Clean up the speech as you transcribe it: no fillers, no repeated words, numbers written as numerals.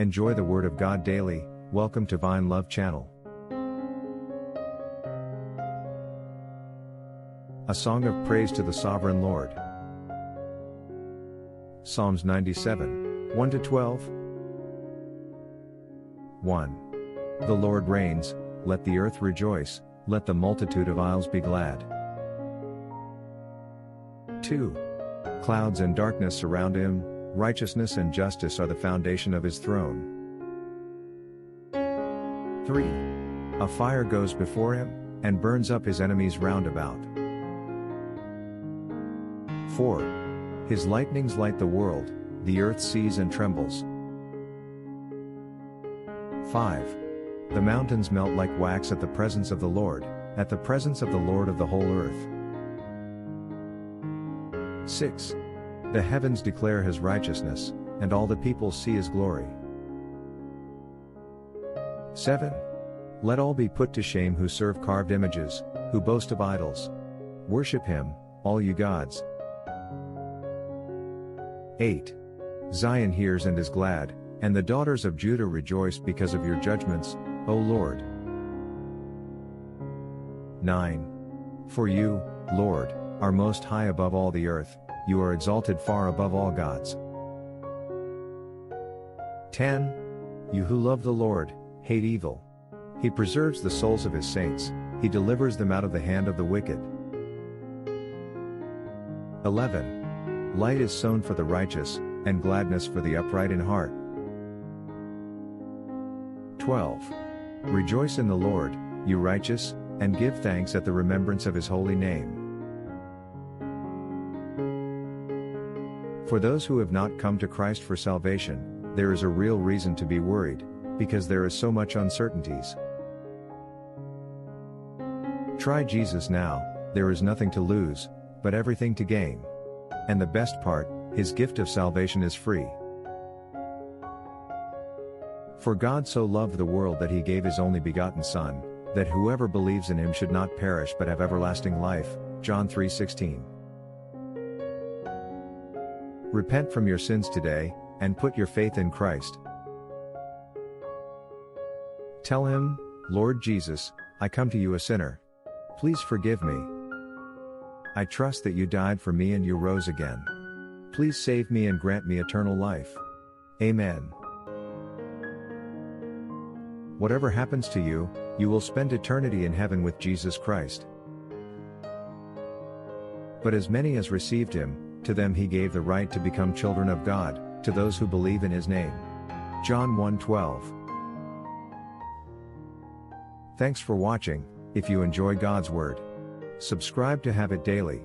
Enjoy the Word of God daily. Welcome to Vine Love Channel. A song of praise to the Sovereign Lord. Psalms 97, 1-12. 1. The Lord reigns, let the earth rejoice, let the multitude of isles be glad. 2. Clouds and darkness surround him, righteousness and justice are the foundation of his throne. 3. A fire goes before him, and burns up his enemies round about. 4. His lightnings light the world, the earth sees and trembles. 5. The mountains melt like wax at the presence of the Lord, at the presence of the Lord of the whole earth. 6. The heavens declare his righteousness, and all the peoples see his glory. 7. Let all be put to shame who serve carved images, who boast of idols. Worship him, all you gods. 8. Zion hears and is glad, and the daughters of Judah rejoice because of your judgments, O Lord. 9. For you, Lord, are most high above all the earth, you are exalted far above all gods. 10. You who love the Lord, hate evil. He preserves the souls of his saints, he delivers them out of the hand of the wicked. 11. Light is sown for the righteous, and gladness for the upright in heart. 12. Rejoice in the Lord, you righteous, and give thanks at the remembrance of his holy name. For those who have not come to Christ for salvation, there is a real reason to be worried, because there is so much uncertainties. Try Jesus now, there is nothing to lose, but everything to gain. And the best part, his gift of salvation is free. For God so loved the world that he gave his only begotten Son, that whoever believes in him should not perish but have everlasting life. John 3:16. Repent from your sins today, and put your faith in Christ. Tell him, Lord Jesus, I come to you a sinner. Please forgive me. I trust that you died for me and you rose again. Please save me and grant me eternal life. Amen. Whatever happens to you, you will spend eternity in heaven with Jesus Christ. But as many as received him, to them he gave the right to become children of God, to those who believe in his name. John 1:12. Thanks for watching. If you enjoy God's Word, subscribe to have it daily.